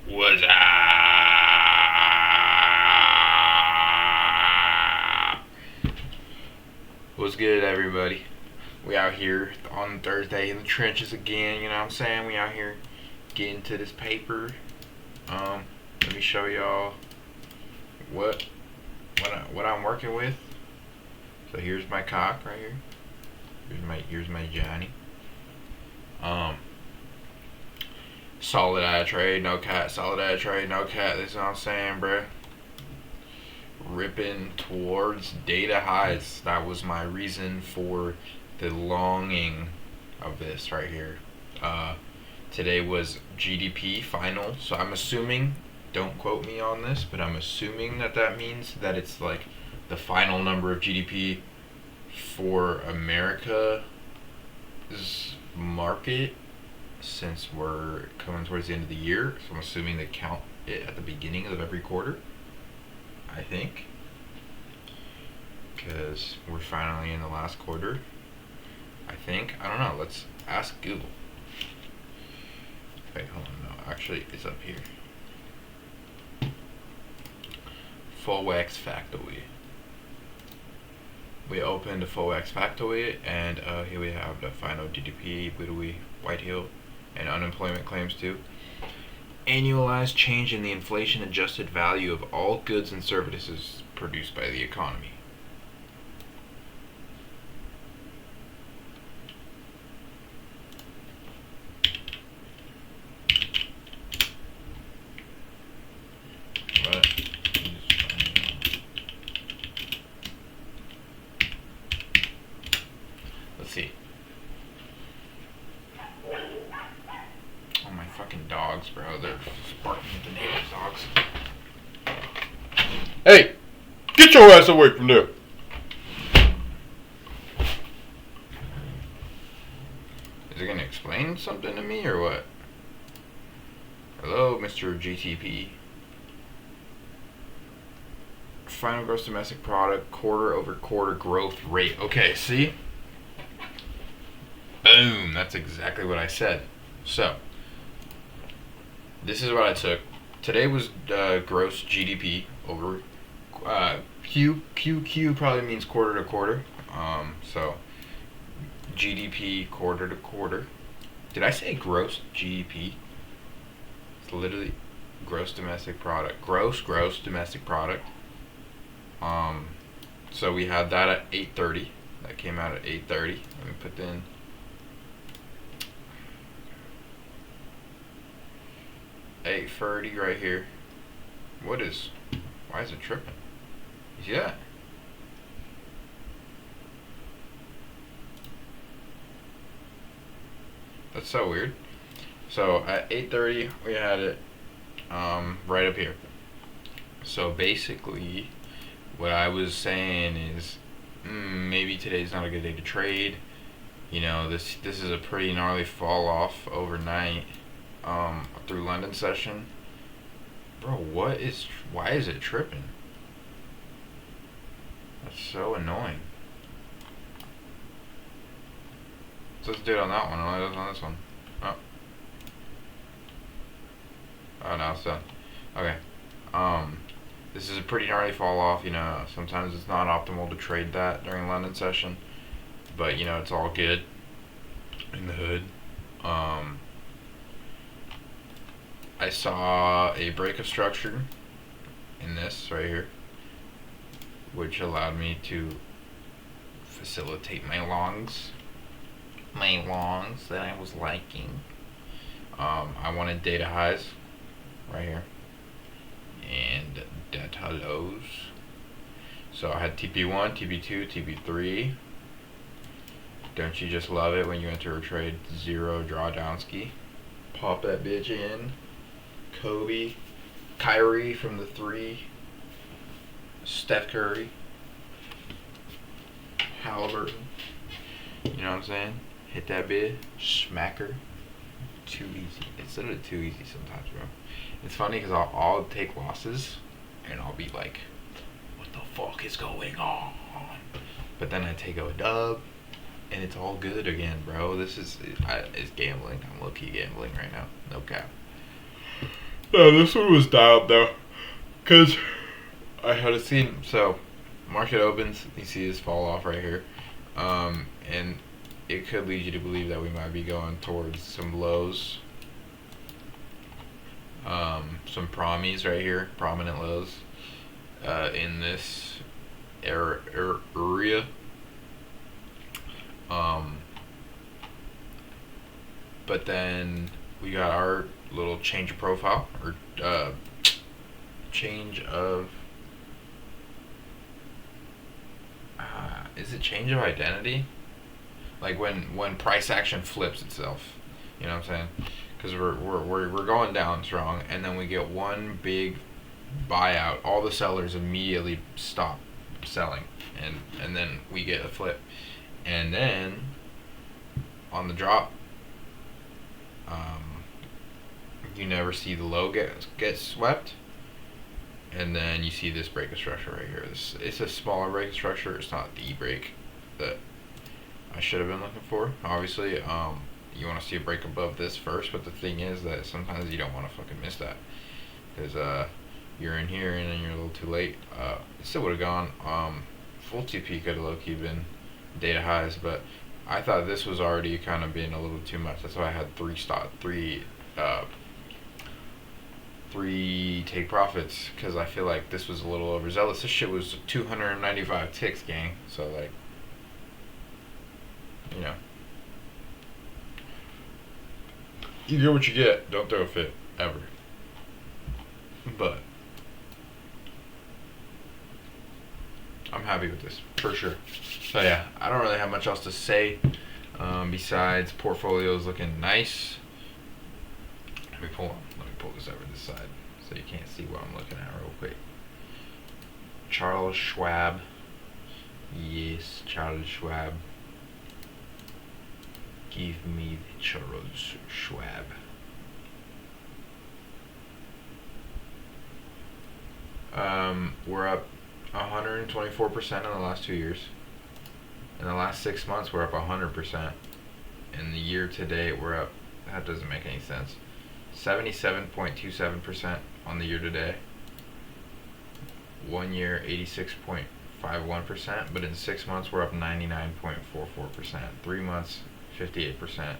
What's up? What's good, everybody? We out here on Thursday in the trenches again, you know what I'm saying? We out here getting to this paper. Let me show y'all what I'm working with. So here's my cock right here. Here's my Johnny. Solid eye trade, no cat. Solid eye trade, no cat. This is what I'm saying, bruh. Ripping towards data highs. That was my reason for the longing of this right here. Today was GDP final, so I'm assuming, don't quote me on this, but I'm assuming that means that it's like the final number of GDP for America's market, since we're coming towards the end of the year. So I'm assuming they count it at the beginning of every quarter, I think, because we're finally in the last quarter, I think. I don't know, let's ask Google. Wait, hold on, no, actually it's up here. Forex factoid. We opened the Forex factoid, and here we have the final GDP, White Hill, and unemployment claims too. Annualized change in the inflation adjusted value of all goods and services produced by the economy. What? Let's see. Oh, my fucking dogs, bro. They're barking at the neighbor's dogs. Hey! Get your ass away from there! Is it gonna explain something to me or what? Hello, Mr. GTP. Final gross domestic product, quarter over quarter growth rate. Okay, see? Boom, that's exactly what I said. So, this is what I took. Today was gross GDP over Q probably means quarter to quarter. So GDP quarter to quarter. Did I say gross GDP? It's literally gross domestic product. Gross domestic product. So we had that at 8:30. That came out at 8:30. Let me put in 8:30 right here. Why is it tripping? You see that? That's so weird. So at 8:30 we had it right up here. So basically what I was saying is maybe today's not a good day to trade. You know, this is a pretty gnarly fall off overnight through London session. Bro, why is it tripping? That's so annoying. So let's do it on that one. Only does on this one. Oh, now it's done. Okay. This is a pretty gnarly fall off. You know, sometimes it's not optimal to trade that during London session, but you know, it's all good in the hood. I saw a break of structure in this right here, which allowed me to facilitate my longs that I was liking. I wanted data highs right here and data lows. So I had TP1, TP2, TP3. Don't you just love it when you enter a trade 0 drawdown ski? Pop that bitch in. Kobe, Kyrie from the 3, Steph Curry, Halliburton. You know what I'm saying? Hit that bitch, smacker. Too easy. It's literally too easy sometimes, bro. It's funny because I'll take losses and I'll be like, what the fuck is going on? But then I take a dub and it's all good again, bro. This is it's gambling. I'm low-key gambling right now. No cap. This one was dialed though, cause I had a scene. So, market opens. You see this fall off right here, and it could lead you to believe that we might be going towards some lows, some promies right here, prominent lows, in this area. But then we got our little change of profile, or change of is it change of identity? Like when price action flips itself, you know what I'm saying? Because we're going down strong, and then we get one big buyout. All the sellers immediately stop selling, and then we get a flip, and then on the drop, you never see the low get swept, and then you see this break of structure right here. It's a smaller break of structure. It's not the break that I should have been looking for. Obviously, you want to see a break above this first, but the thing is that sometimes you don't want to fucking miss that, because you're in here and then you're a little too late. It still would have gone. Full TP could have low-key been data highs, but I thought this was already kind of being a little too much. That's why I had three take profits, because I feel like this was a little overzealous. This shit was 295 ticks, gang. So like, you know, you get what you get. Don't throw a fit ever. But I'm happy with this for sure. So yeah, I don't really have much else to say, besides portfolio's looking nice. Let me pull this over this side so you can't see what I'm looking at real quick. Charles Schwab. Yes, Charles Schwab. Give me the Charles Schwab. We're up 124% in the last 2 years. In the last 6 months, we're up 100%. In the year to date, we're up, that doesn't make any sense, 77.27% on the year to date. 1 year, 86.51%, but in 6 months, we're up 99.44%. 3 months, 58%.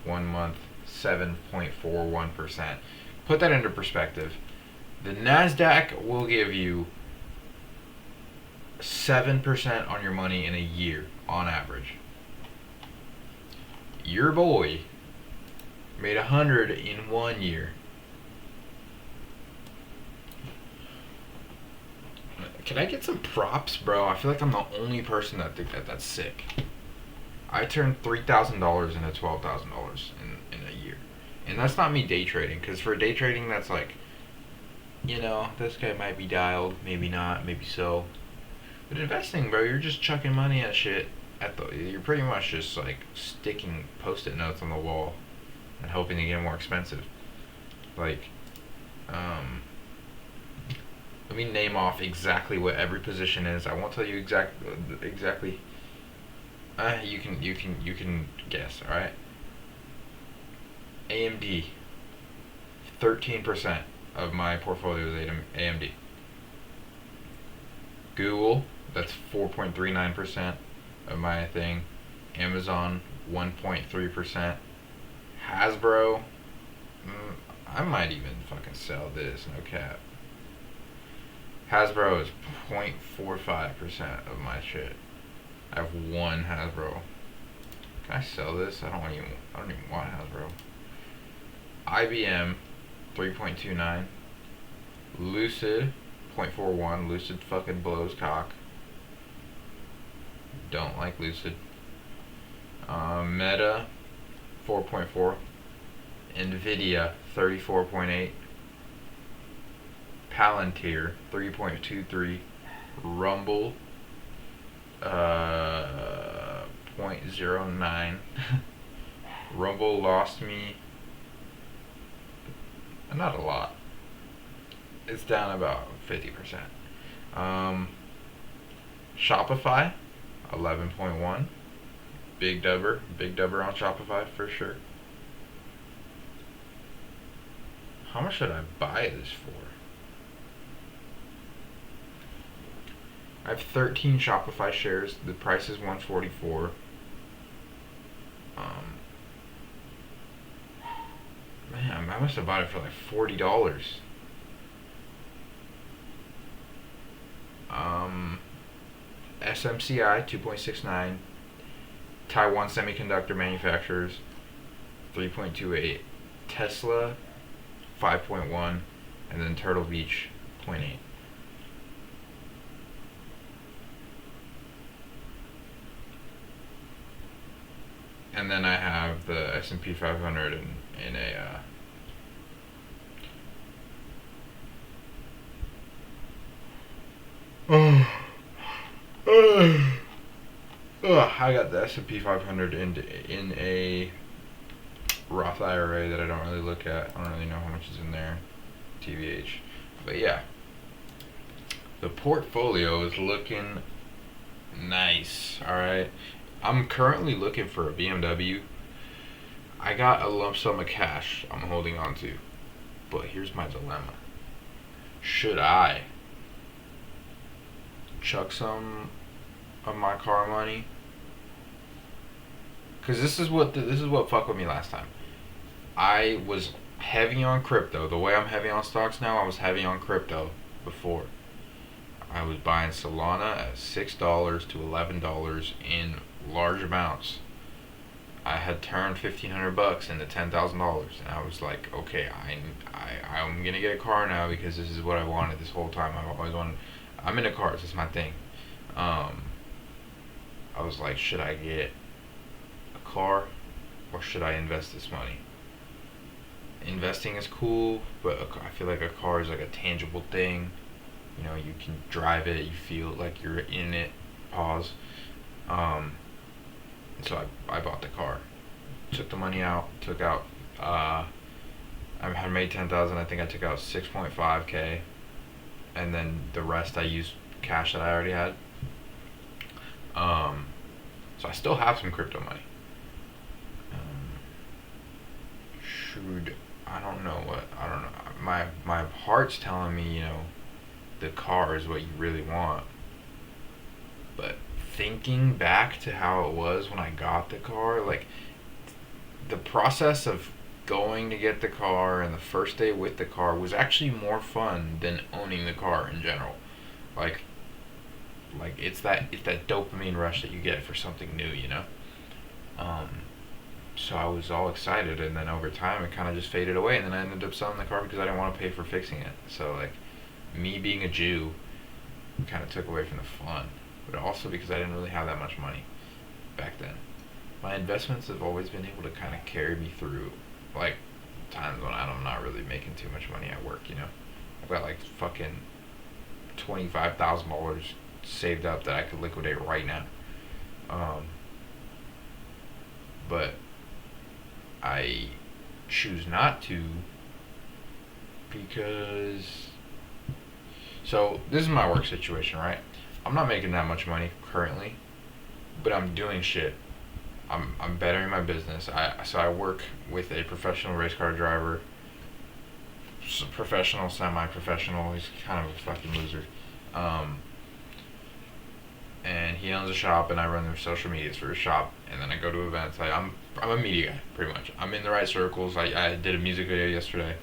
1 month, 7.41%. Put that into perspective. The NASDAQ will give you 7% on your money in a year, on average. Your boy made 100 in 1 year. Can I get some props, bro? I feel like I'm the only person that think that that's sick. I turned $3,000 into $12,000 in a year. And that's not me day trading, because for day trading, that's like, you know, this guy might be dialed, maybe not, maybe so. But investing, bro, you're just chucking money at shit. You're pretty much just like sticking post-it notes on the wall and hoping to get more expensive. Like, let me name off exactly what every position is. I won't tell you exactly. You can guess. All right. AMD. 13% of my portfolio is AMD. Google. That's 4.39% of my thing. Amazon, 1.3%. Hasbro, I might even fucking sell this, no cap. Hasbro is 0.45% of my shit. I have one Hasbro. Can I sell this? I don't even want Hasbro. IBM, 3.29. Lucid, 0.41. Lucid fucking blows cock. Don't like Lucid. Meta, 4.4. Nvidia, 34.8. Palantir, 3.23. Rumble, 0.09. Rumble lost me not a lot. It's down about 50%. Shopify, 11.1. Big dubber on Shopify for sure. How much should I buy this for? I have 13 Shopify shares. The price is 144. Man, I must have bought it for like $40. SMCI 2.69. Taiwan Semiconductor Manufacturers 3.28. Tesla 5.1. And then Turtle Beach 0.8. And then I have the S&P 500 in a I got the S&P 500 in a Roth IRA that I don't really look at. I don't really know how much is in there, TBH. But yeah, the portfolio is looking nice. All right, I'm currently looking for a BMW. I got a lump sum of cash I'm holding on to, but here's my dilemma: should I chuck some of my car money? Because this is what fucked with me last time. I was heavy on crypto. The way I'm heavy on stocks now, I was heavy on crypto before. I was buying Solana at $6 to $11 in large amounts. I had turned $1,500 into $10,000, and I was like, okay, I'm gonna get a car now because this is what I wanted this whole time. I've always wanted. I'm into cars. It's my thing. I was like, should I get a car or should I invest this money? Investing is cool, but I feel like a car is like a tangible thing. You know, you can drive it, you feel like you're in it. Pause. So I bought the car. Took the money out. Took out. I had made 10,000. I think I took out 6.5K, and then the rest I used cash that I already had. So I still have some crypto money. I don't know. My heart's telling me, the car is what you really want. But thinking back to how it was when I got the car, like the process of going to get the car and the first day with the car was actually more fun than owning the car in general. Like it's that dopamine rush that you get for something new, So I was all excited, and then over time it kind of just faded away, and then I ended up selling the car because I didn't want to pay for fixing it. So like me being a Jew kind of took away from the fun, but also because I didn't really have that much money back then. My investments have always been able to kind of carry me through like times when I'm not really making too much money at work. I've got like fucking $25,000 saved up that I could liquidate right now. But I choose not to because. So this is my work situation, right? I'm not making that much money currently, but I'm doing shit. I'm bettering my business. I work with a professional race car driver, professional, semi-professional. He's kind of a fucking loser. And he owns a shop, and I run the social medias for his shop, and then I go to events. I'm a media guy, pretty much. I'm in the right circles. I did a music video yesterday.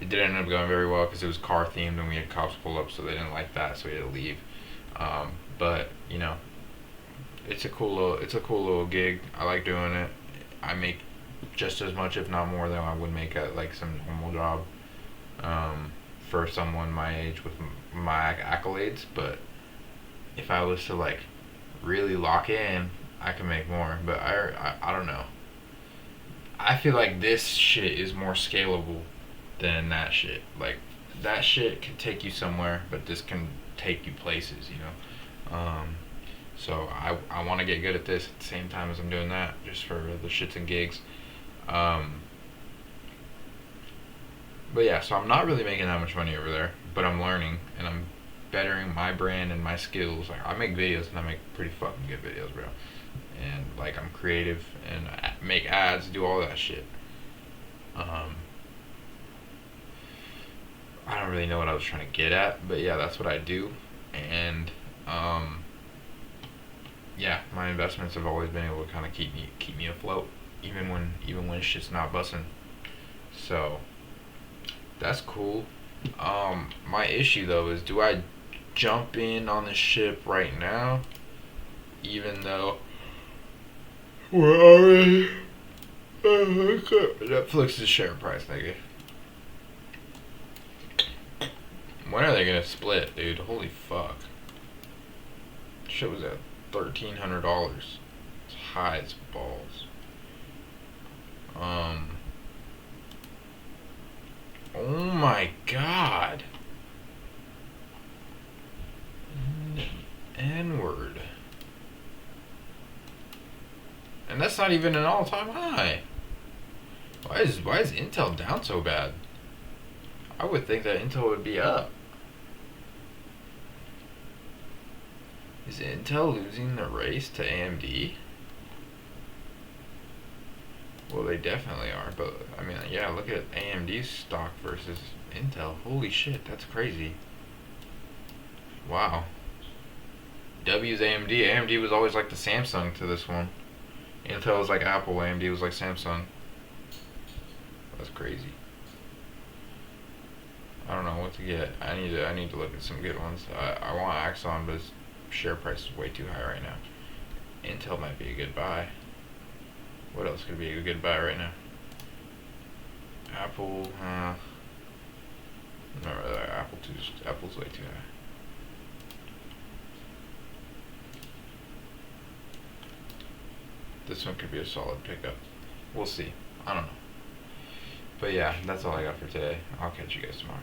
It didn't end up going very well because it was car themed, and we had cops pull up, so they didn't like that, so we had to leave. But it's a cool little gig. I like doing it. I make just as much, if not more, than I would make at like some normal job. For someone my age with my accolades, but if I was to like really lock in, I can make more. But I don't know. I feel like this shit is more scalable than that shit. Like that shit can take you somewhere, but this can take you places. So I want to get good at this at the same time as I'm doing that, just for the shits and gigs. But yeah, so I'm not really making that much money over there, but I'm learning and I'm bettering my brand and my skills. Like I make videos and I make pretty fucking good videos, bro. And like I'm creative and I make ads, do all that shit. really know what I was trying to get at, but yeah, that's what I do. And yeah, my investments have always been able to kind of keep me afloat, even when shit's not bussing. So that's cool. My issue though is, do I jump in on the ship right now, even though we're already Netflix's share price, nigga? When are they gonna split, dude? Holy fuck! Shit was at $1,300. It's high as balls. Oh my god. N-word. And that's not even an all-time high. Why is Intel down so bad? I would think that Intel would be up. Is Intel losing the race to AMD? Well, they definitely are, but I mean, yeah, look at AMD's stock versus Intel. Holy shit, that's crazy. Wow. W's AMD. AMD was always like the Samsung to this one. Intel was like Apple, AMD was like Samsung. That's crazy. I don't know what to get. I need to look at some good ones. I want Axon, but its share price is way too high right now. Intel might be a good buy. What else could be a good buy right now? Apple, no, Apple's way too high. This one could be a solid pickup. We'll see. I don't know. But yeah, that's all I got for today. I'll catch you guys tomorrow.